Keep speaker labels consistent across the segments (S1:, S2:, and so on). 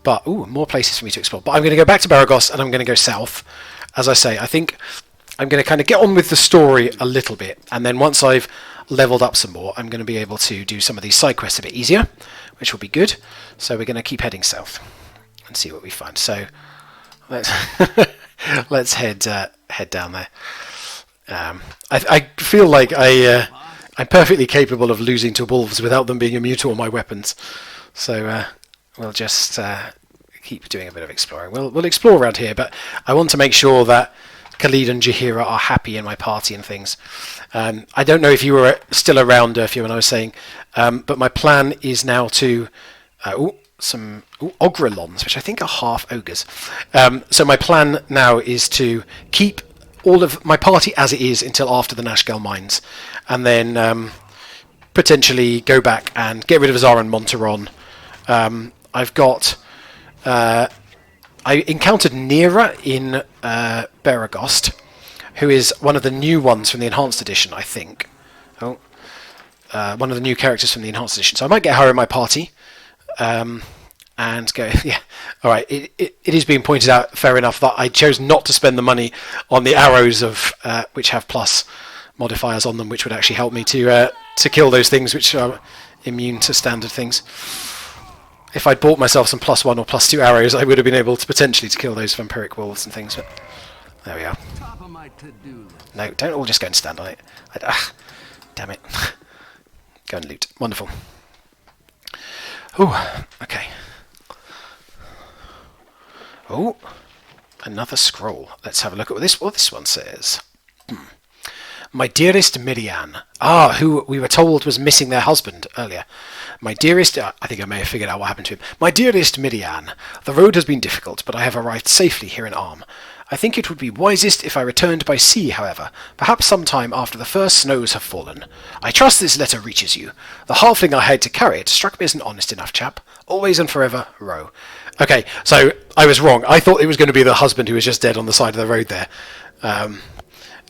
S1: But, ooh, more places for me to explore. But I'm going to go back to Baragos, and I'm going to go south. As I say, I think I'm going to kind of get on with the story a little bit, and then once I've leveled up some more, I'm going to be able to do some of these side quests a bit easier, which will be good. So we're going to keep heading south and see what we find. So let's let's head down there. I feel like I'm perfectly capable of losing to wolves without them being immune to all my weapons. So we'll just keep doing a bit of exploring. We'll explore around here, but I want to make sure that Khalid and Jaheira are happy in my party and things. I don't know if you were still around, Durfia, when I was saying, but my plan is now to... some Ogrelons, which I think are half ogres. So my plan now is to keep all of my party as it is until after the Nashkel mines, and then potentially go back and get rid of Azar and Monteron. I've got... I encountered Nira in Baragost, who is one of the new ones from the Enhanced Edition, I think. One of the new characters from the Enhanced Edition. So I might get her in my party. And go, yeah, all right. It is being pointed out, fair enough, that I chose not to spend the money on the arrows of which have plus modifiers on them, which would actually help me to kill those things which are immune to standard things. If I'd bought myself some +1 or +2 arrows, I would have been able to potentially to kill those vampiric wolves and things. But there we are. No, don't all just go and stand on it. Damn it. Go and loot. Wonderful. Oh, okay. Oh, another scroll. Let's have a look at what this one says. My dearest Miriam. Who we were told was missing their husband earlier. My dearest... I think I may have figured out what happened to him. My dearest Miriam. The road has been difficult, but I have arrived safely here in Arm. I think it would be wisest if I returned by sea, however, perhaps sometime after the first snows have fallen. I trust this letter reaches you. The halfling I had to carry it struck me as an honest enough chap. Always and forever, Ro. Okay, so I was wrong. I thought it was going to be the husband who was just dead on the side of the road there.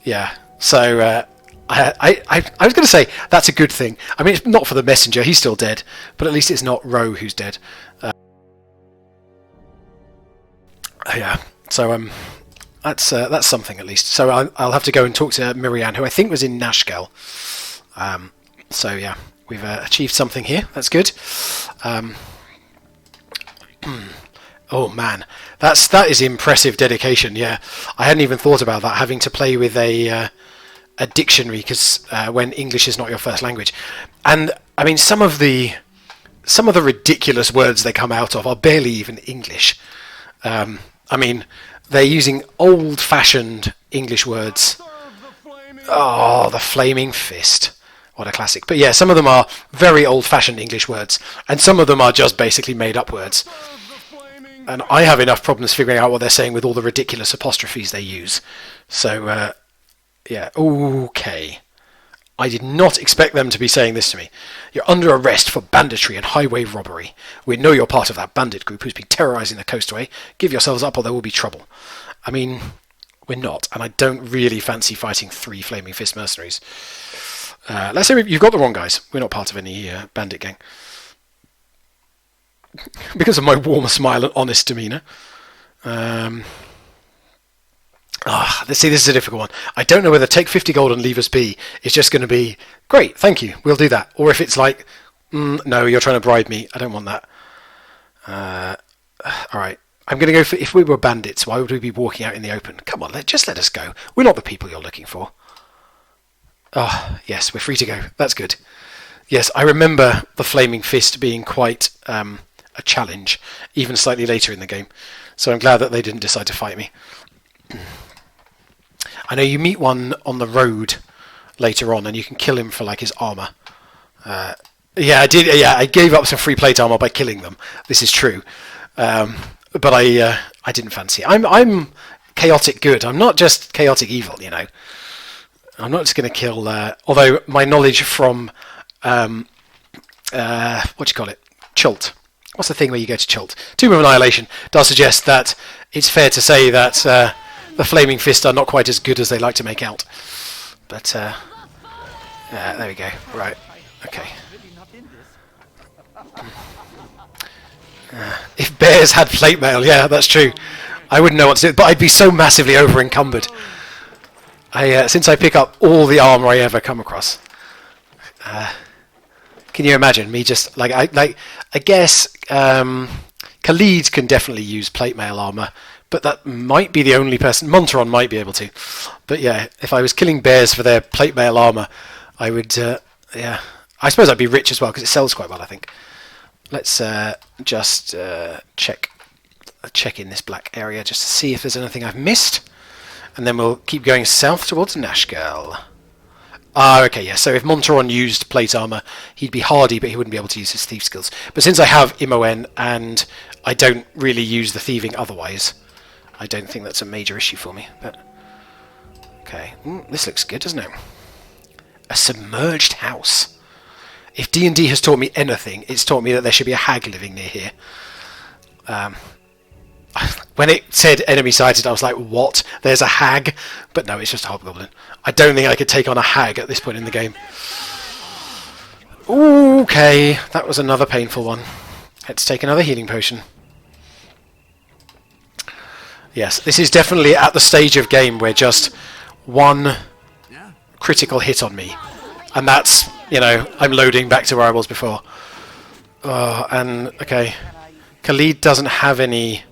S1: Yeah, so I was going to say that's a good thing. I mean, it's not for the messenger, he's still dead, but at least it's not Ro who's dead. Yeah, so that's something at least. So I'll have to go and talk to Miriam, who I think was in Nashkel. So yeah, we've achieved something here. That's good. Oh man, that is impressive dedication. Yeah, I hadn't even thought about that, having to play with a dictionary because when English is not your first language. And I mean, some of the ridiculous words they come out of are barely even English. I mean, they're using old-fashioned English words. Oh, the flaming fist. What a classic. But yeah, some of them are very old-fashioned English words, and some of them are just basically made-up words. And I have enough problems figuring out what they're saying with all the ridiculous apostrophes they use. So, yeah, okay. I did not expect them to be saying this to me. You're under arrest for banditry and highway robbery. We know you're part of that bandit group who's been terrorising the coastway. Give yourselves up or there will be trouble. I mean, we're not, and I don't really fancy fighting 3 Flaming Fist mercenaries. Let's say you've got the wrong guys. We're not part of any bandit gang. Because of my warm smile and honest demeanour. Let's see, this is a difficult one. I don't know whether take 50 gold and leave us be is just going to be, great, thank you, we'll do that. Or if it's like, no, you're trying to bribe me, I don't want that. Alright, I'm going to go for, if we were bandits, why would we be walking out in the open? Come on, just let us go. We're not the people you're looking for. Oh, yes, we're free to go. That's good. Yes, I remember the Flaming Fist being quite a challenge, even slightly later in the game. So I'm glad that they didn't decide to fight me. I know you meet one on the road later on, and you can kill him for like his armor. Yeah, I did. Yeah, I gave up some free plate armor by killing them. This is true, but I didn't fancy it. I'm chaotic good. I'm not just chaotic evil. You know, I'm not just going to kill. Although my knowledge from what do you call it, Chult. What's the thing where you go to Chult? Tomb of Annihilation does suggest that it's fair to say that the Flaming Fist are not quite as good as they like to make out. But there we go. Right. Okay. If bears had plate mail, yeah, that's true. I wouldn't know what to do, but I'd be so massively over encumbered. Since I pick up all the armor I ever come across. Can you imagine me just I guess Khalid can definitely use plate mail armor, but that might be the only person. Monteron might be able to, but yeah, if I was killing bears for their plate mail armor, I would. Yeah, I suppose I'd be rich as well because it sells quite well. I think. Let's just check in this black area just to see if there's anything I've missed, and then we'll keep going south towards Nashkel. Ah, okay, yeah, so if Monteron used plate armor, he'd be hardy, but he wouldn't be able to use his thief skills. But since I have Imoen, and I don't really use the thieving otherwise, I don't think that's a major issue for me. But okay, this looks good, doesn't it? A submerged house. If D&D has taught me anything, it's taught me that there should be a hag living near here. When it said enemy sighted, I was like, what? There's a hag? But no, it's just a hobgoblin. I don't think I could take on a hag at this point in the game. Okay, that was another painful one. Let's take another healing potion. Yes, this is definitely at the stage of game where just one critical hit on me. And that's, you know, I'm loading back to where I was before. And, okay. Khalid doesn't have any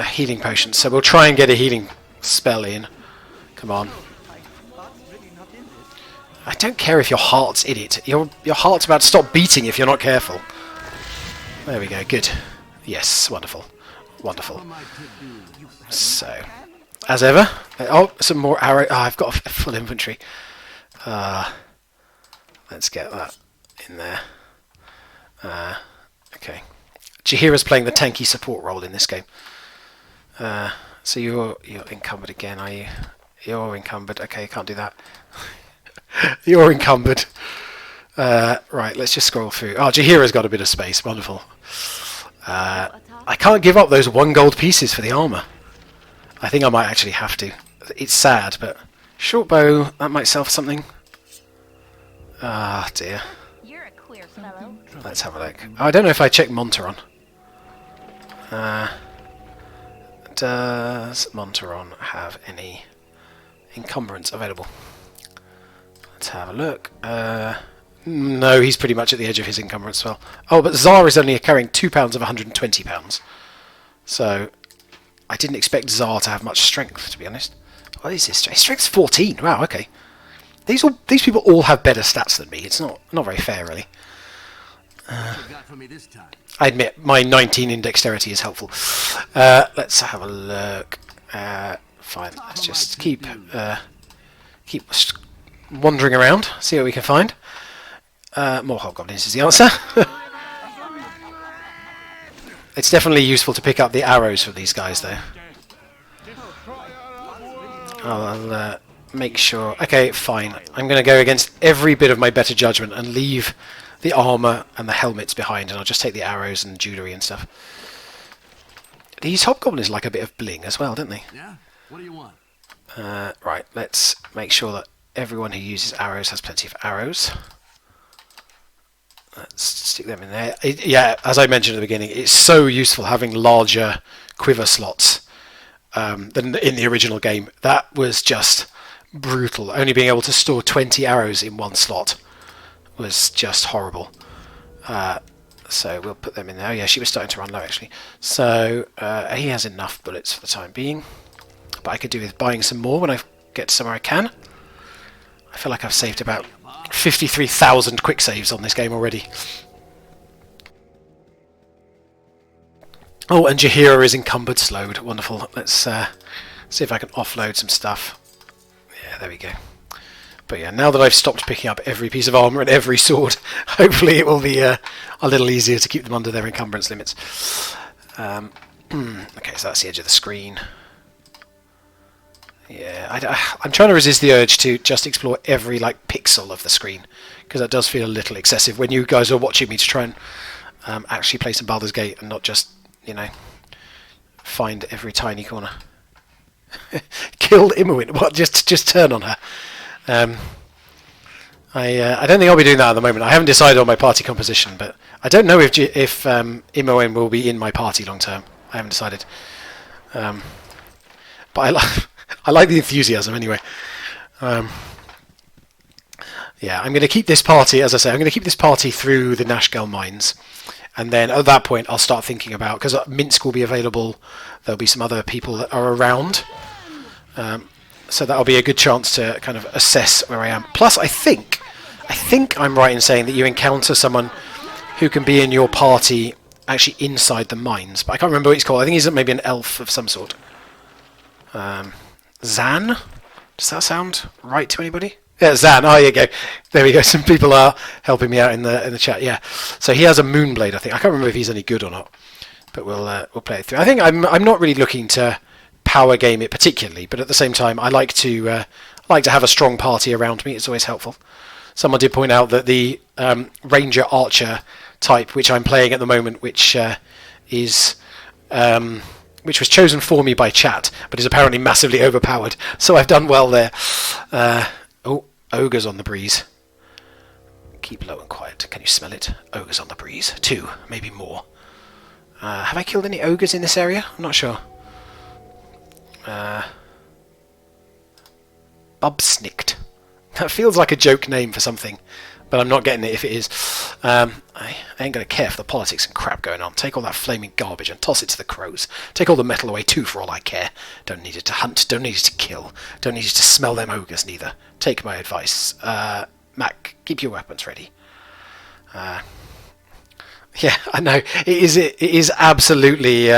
S1: healing potions, so we'll try and get a healing spell in. Come on. I don't care if your heart's in it. Your heart's about to stop beating if you're not careful. There we go, good. Yes, wonderful. Wonderful. So, as ever... Oh, some more arrow... Oh, I've got a full inventory. Let's get that in there. Okay. Jahira's playing the tanky support role in this game. So you're encumbered again, are you? You're encumbered. Okay, can't do that. You're encumbered. Right, let's just scroll through. Oh, Jahira's got a bit of space. Wonderful. I can't give up those 1 gold pieces for the armour. I think I might actually have to. It's sad, but... Short bow, that might sell for something. Ah, dear. Let's have a look. Oh, I don't know if I checked Monteron. Does Monteron have any encumbrance available? Let's have a look. No, he's pretty much at the edge of his encumbrance as well. Oh, but Zar is only carrying 2 pounds of 120 pounds. So, I didn't expect Zar to have much strength, to be honest. What is his strength? His strength's 14. Wow, okay. These people all have better stats than me. It's not very fair, really. I admit, my 19 in dexterity is helpful. Let's have a look. Fine, let's just keep wandering around, see what we can find. More hobgoblins is the answer. It's definitely useful to pick up the arrows for these guys, though. I'll make sure... Okay, fine. I'm going to go against every bit of my better judgment and leave the armour and the helmets behind, and I'll just take the arrows and jewellery and stuff. These hobgoblins like a bit of bling as well, don't they?
S2: Yeah? What do you want?
S1: Right, let's make sure that everyone who uses arrows has plenty of arrows. Let's stick them in there. Yeah, as I mentioned at the beginning, it's so useful having larger quiver slots than in the original game. That was just brutal. Only being able to store 20 arrows in one slot was just horrible. So we'll put them in there. Oh, yeah, she was starting to run low, actually. So he has enough bullets for the time being. But I could do with buying some more when I get to somewhere I can. I feel like I've saved about 53,000 quick saves on this game already. Oh, and Jahira is encumbered slowed. Wonderful. Let's see if I can offload some stuff. Yeah, there we go. But yeah, now that I've stopped picking up every piece of armour and every sword, hopefully it will be a little easier to keep them under their encumbrance limits. Okay, so that's the edge of the screen. Yeah, I'm trying to resist the urge to just explore every pixel of the screen, because that does feel a little excessive when you guys are watching me to try and actually play some Baldur's Gate and not just, find every tiny corner. Killed Imoen. What? Just turn on her. I don't think I'll be doing that at the moment. I haven't decided on my party composition, but I don't know if Imoen will be in my party long term. I haven't decided. But I like the enthusiasm anyway. Yeah, I'm going to keep this party, as I say, I'm going to keep this party through the Nashkel mines. And then at that point, I'll start thinking about, because Minsk will be available, there'll be some other people that are around. So that'll be a good chance to kind of assess where I am. Plus, I think I'm right in saying that you encounter someone who can be in your party actually inside the mines. But I can't remember what he's called. I think he's maybe an elf of some sort. Zan? Does that sound right to anybody? Yeah, Zan. Oh, here you go. There we go. Some people are helping me out in the chat. Yeah. So he has a Moonblade, I think. I can't remember if he's any good or not. But we'll play it through. I think I'm not really looking to power game it particularly, but at the same time, I like to have a strong party around me. It's always helpful. Someone did point out that the Ranger Archer type, which I'm playing at the moment, which was chosen for me by chat, but is apparently massively overpowered. So I've done well there. Oh, ogres on the breeze. Keep low and quiet. Can you smell it? Ogres on the breeze. 2, maybe more. Have I killed any ogres in this area? I'm not sure. Bubsnicked. That feels like a joke name for something, but I'm not getting it if it is. I ain't going to care for the politics and crap going on. Take all that flaming garbage and toss it to the crows. Take all the metal away too, for all I care. Don't need it to hunt, don't need it to kill, don't need it to smell them ogres neither. Take my advice. Mac, keep your weapons ready. Yeah, I know. It is absolutely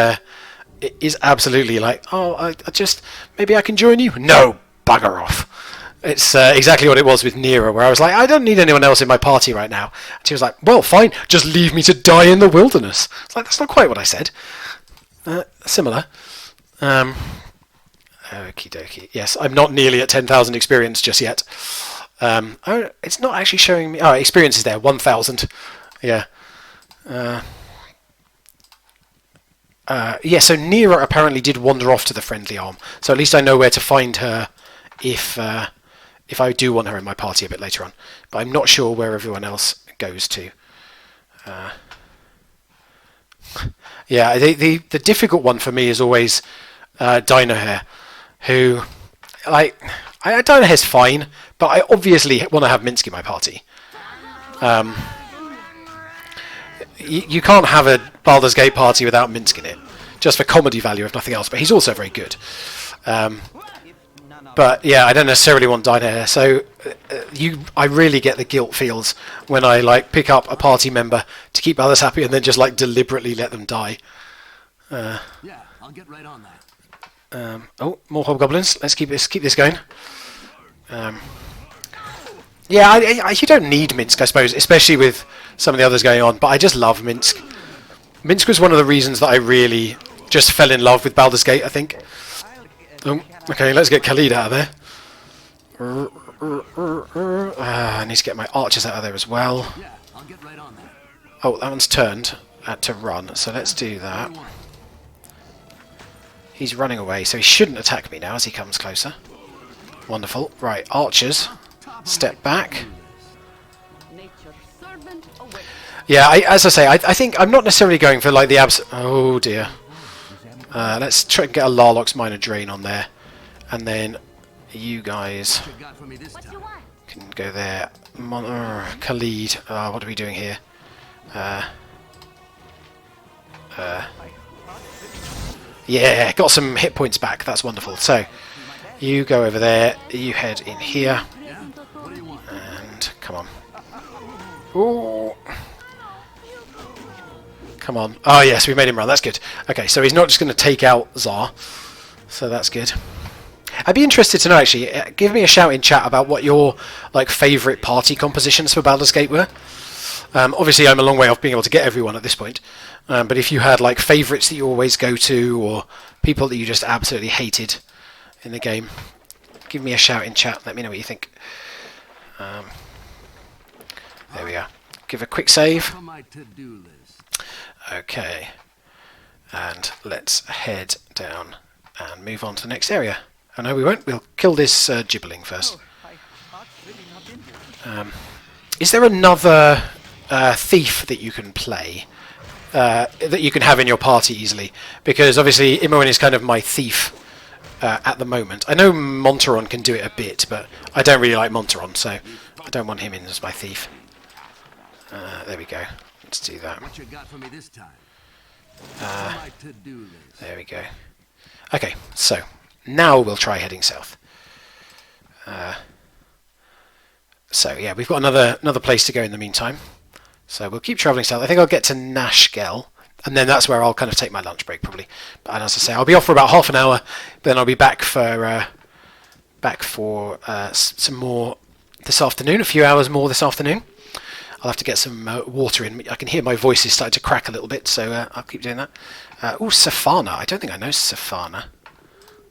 S1: like, oh, I just, maybe I can join you. No, bugger off. It's exactly what it was with Nera, where I was like, I don't need anyone else in my party right now. And she was like, well, fine, just leave me to die in the wilderness. It's like, that's not quite what I said. Similar. Okie dokie. Yes, I'm not nearly at 10,000 experience just yet. Oh, it's not actually showing me. Oh, experience is there, 1,000. Yeah. Yeah, so Nera apparently did wander off to the Friendly Arm. So at least I know where to find her if I do want her in my party a bit later on. But I'm not sure where everyone else goes to. Yeah, the difficult one for me is always Dinohair, who, like, Dinohair's fine, but I obviously want to have Minsc in my party. You can't have a Baldur's Gate party without Minsc in it, just for comedy value if nothing else, but he's also very good. But yeah, I don't necessarily want Dinohair, so I really get the guilt feels when I like pick up a party member to keep others happy and then just like deliberately let them die.
S2: Yeah, I'll get right on that.
S1: Oh, more hobgoblins. Let's keep this going. Yeah, you don't need Minsc, I suppose, especially with some of the others going on, but I just love Minsc. Minsc was one of the reasons that I really just fell in love with Baldur's Gate, I think. Oh, okay, let's get Khalid out of there. I need to get my archers out of there as well.
S2: Yeah, I'll get right on that.
S1: Oh, that one's turned to run, so let's do that. He's running away, so he shouldn't attack me now as he comes closer. Wonderful. Right, archers, step back. Yeah, as I say, I think I'm not necessarily going for like the oh dear. Let's try and get a Larlock's Minor Drain on there, and then you guys can go there. Khalid, what are we doing here? Yeah, got some hit points back. That's wonderful. So you go over there. You head in here, and come on. Ooh. Come on. Oh, yes, we made him run. That's good. Okay, so he's not just going to take out Tsar. So that's good. I'd be interested to know, actually, give me a shout in chat about what your like favourite party compositions for Baldur's Gate were. Obviously, I'm a long way off being able to get everyone at this point. But if you had like favourites that you always go to, or people that you just absolutely hated in the game, give me a shout in chat. Let me know what you think. There we go. Give a quick save. Okay, and let's head down and move on to the next area. Oh no, we won't. We'll kill this gibberling first. Is there another thief that you can play? That you can have in your party easily? Because obviously Imoen is kind of my thief at the moment. I know Monteron can do it a bit, but I don't really like Monteron, so I don't want him in as my thief. There we go. Let's do that.
S2: What you got for me this time? My to-do list.
S1: There we go. Okay, so now we'll try heading south. So yeah, we've got another place to go in the meantime. So we'll keep travelling south. I think I'll get to Nashgel, and then that's where I'll kind of take my lunch break probably. And as I say, I'll be off for about half an hour. Then I'll be back for some more this afternoon. A few hours more this afternoon. I'll have to get some water in. I can hear my voice is starting to crack a little bit, so I'll keep doing that. Oh, Safana. I don't think I know Safana.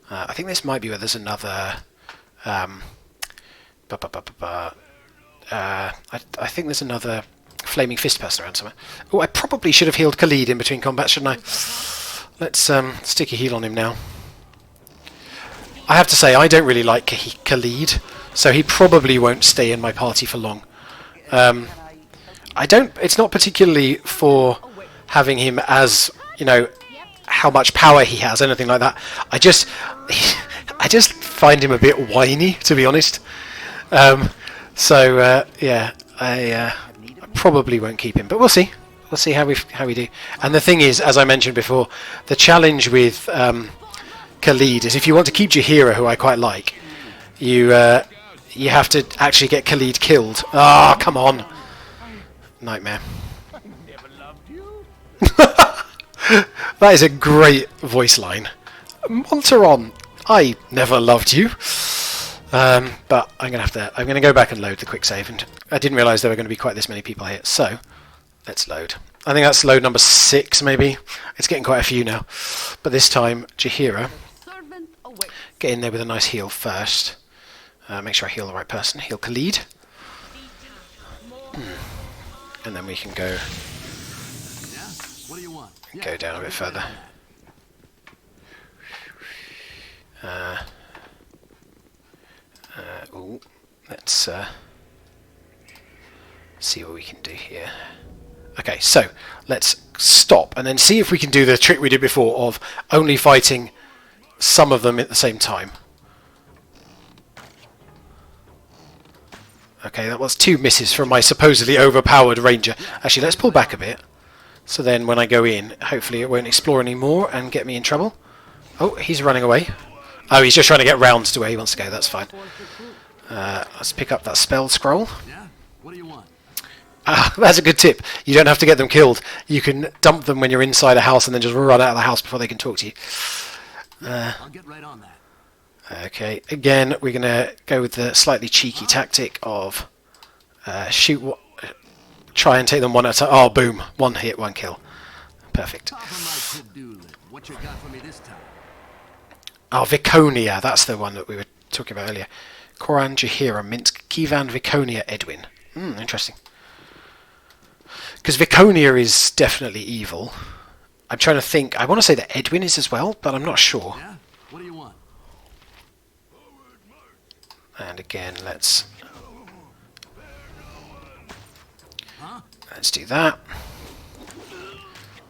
S1: I think this might be where there's another... I think there's another flaming fist person around somewhere. Oh, I probably should have healed Khalid in between combat, shouldn't I? Let's stick a heal on him now. I have to say, I don't really like Khalid, so he probably won't stay in my party for long. It's not particularly for having him as, you know, how much power he has, anything like that. I just find him a bit whiny, to be honest. Yeah, I probably won't keep him, but we'll see. We'll see how we do. And the thing is, as I mentioned before, the challenge with Khalid is if you want to keep Jaheira, who I quite like, you have to actually get Khalid killed. Ah, come on. Nightmare. That is a great voice line. Monteron, I never loved you. But I'm gonna go back and load the quick save, and I didn't realise there were going to be quite this many people here. So let's load. I think that's load number 6, maybe. It's getting quite a few now. But this time, Jaheira, get in there with a nice heal first. Make sure I heal the right person. Heal Khalid. And then we can go down a bit further. Let's see what we can do here. Okay, so let's stop and then see if we can do the trick we did before of only fighting some of them at the same time. Okay, that was 2 misses from my supposedly overpowered ranger. Actually, let's pull back a bit. So then when I go in, hopefully it won't explore any more and get me in trouble. Oh, he's running away. Oh, he's just trying to get round to where he wants to go. That's fine. Let's pick up that spell scroll.
S2: Yeah? What do you want?
S1: Ah, that's a good tip. You don't have to get them killed. You can dump them when you're inside a house and then just run out of the house before they can talk to you.
S2: I'll get right on that.
S1: Okay, again, we're going to go with the slightly cheeky tactic of try and take them one at a time. Oh, boom. 1 hit, 1 kill. Perfect.
S2: Top of my to-do list. What you got for me this time?
S1: Oh, Viconia. That's the one that we were talking about earlier. Koran, Jaheira, Minsk, Kivan, Viconia, Edwin. Interesting. Because Viconia is definitely evil. I'm trying to think. I want to say that Edwin is as well, but I'm not sure.
S2: Yeah? What do you want?
S1: And again, let's do that.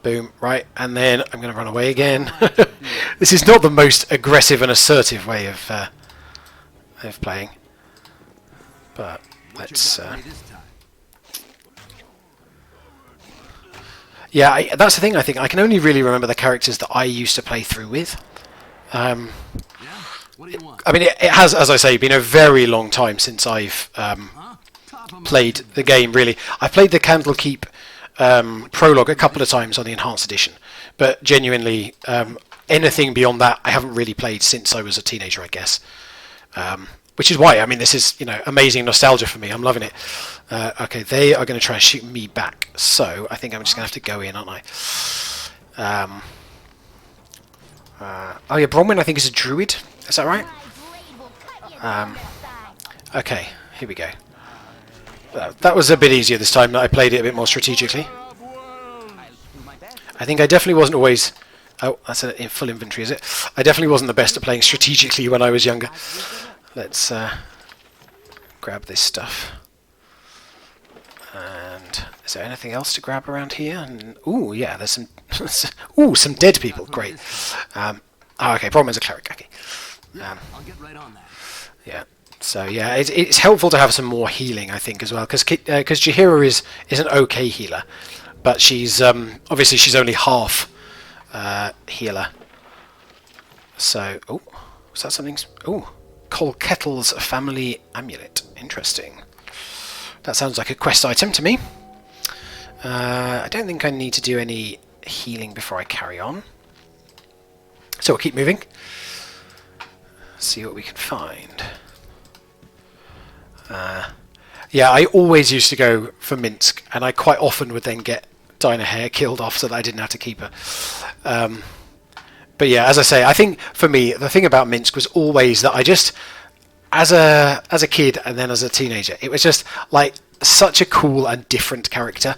S1: Boom, right, and then I'm going to run away again. This is not the most aggressive and assertive way of playing, but let's. Yeah, that's the thing. I think I can only really remember the characters that I used to play through with.
S2: What do you want?
S1: I mean, it has, as I say, been a very long time since I've played the game, really. I played the Candlekeep prologue a couple of times on the Enhanced Edition, but genuinely, anything beyond that, I haven't really played since I was a teenager, I guess. Which is why, I mean, this is, amazing nostalgia for me. I'm loving it. Okay, they are going to try and shoot me back, so I think I'm just going to have to go in, aren't I? Oh yeah, Bronwyn I think is a druid. Is that right? Okay, here we go. That was a bit easier this time. I played it a bit more strategically. I think I definitely wasn't always... Oh, that's in full inventory, is it? I definitely wasn't the best at playing strategically when I was younger. Let's grab this stuff. And is there anything else to grab around here? And, ooh, yeah, there's some... ooh, some dead people. Great. Okay, problem is a cleric. Okay.
S2: I'll get right on that.
S1: Yeah. So, yeah, it's helpful to have some more healing, I think, as well. Because Jaheira is an okay healer. But she's... obviously, she's only half healer. So... Oh, was that something... Oh, Colkettle's family amulet. Interesting. That sounds like a quest item to me. I don't think I need to do any healing before I carry on. So we'll keep moving. See what we can find. Yeah, I always used to go for Minsk, and I quite often would then get Dinah Hare killed off so that I didn't have to keep her. But yeah, as I say, I think for me, the thing about Minsk was always that I just... As a kid and then as a teenager, it was just like such a cool and different character.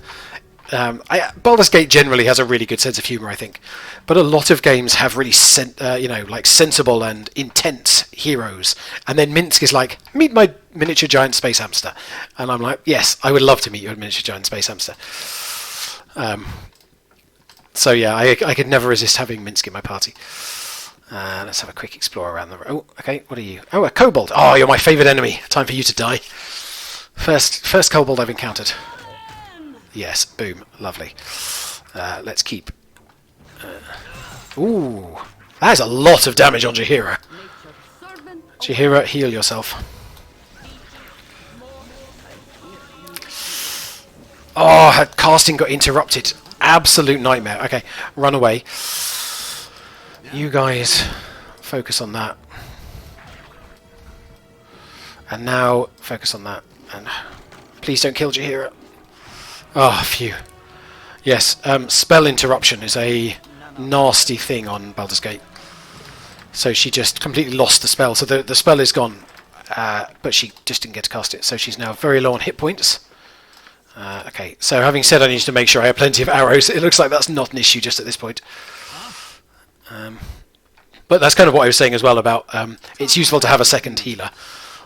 S1: Baldur's Gate generally has a really good sense of humour, I think, but a lot of games have really sensible and intense heroes. And then Minsk is like, meet my miniature giant space hamster, and I'm like, yes, I would love to meet your miniature giant space hamster. So yeah, I could never resist having Minsk in my party. Let's have a quick explore around the... Oh, okay, what are you? Oh, a kobold. Oh, you're my favourite enemy. Time for you to die. First kobold I've encountered. Yes, boom, lovely. Let's keep... ooh, that is a lot of damage on Jaheira. Jaheira, heal yourself. Oh, her casting got interrupted. Absolute nightmare. Okay, run away. You guys focus on that. And now focus on that. And please don't kill Jaheira. Oh, phew. Yes, spell interruption is a nasty thing on Baldur's Gate. So she just completely lost the spell. So the spell is gone, but she just didn't get to cast it. So she's now very low on hit points. Okay, so having said I need to make sure I have plenty of arrows, it looks like that's not an issue just at this point. But that's kind of what I was saying as well about it's useful to have a second healer,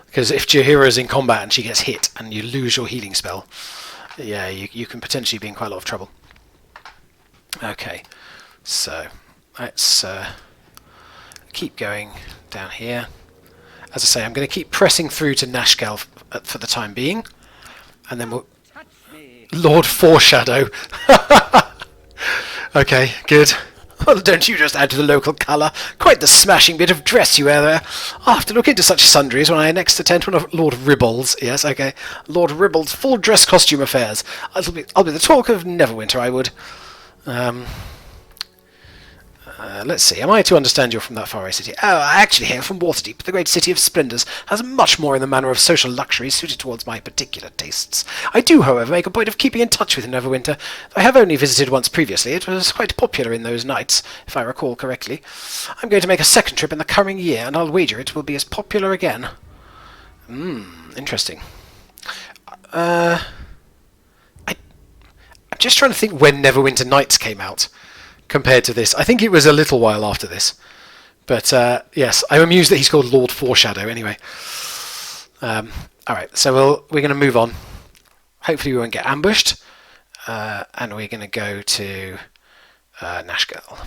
S1: because if Jaheira is in combat and she gets hit and you lose your healing spell, yeah, you can potentially be in quite a lot of trouble. Okay, so let's keep going down here. As I say, I'm going to keep pressing through to Nashkel for the time being, and then we'll... Lord Foreshadow! Okay, good. Well, don't you just add to the local colour? Quite the smashing bit of dress you wear there. I'll have to look into such sundries when I next attend one of Lord Ribble's. Yes, okay. Lord Ribble's full dress costume affairs. I'll be the talk of Neverwinter, I would. Let's see. Am I to understand you're from that faraway city? Oh, I actually hail from Waterdeep. The great city of splendours has much more in the manner of social luxury suited towards my particular tastes. I do, however, make a point of keeping in touch with Neverwinter. I have only visited once previously. It was quite popular in those nights, if I recall correctly. I'm going to make a second trip in the coming year, and I'll wager it will be as popular again. Interesting. I'm just trying to think when Neverwinter Nights came out. Compared to this, I think it was a little while after this, but yes, I'm amused that he's called Lord Foreshadow anyway. All right, so we're going to move on. Hopefully, we won't get ambushed, and we're going to go to Nashkel.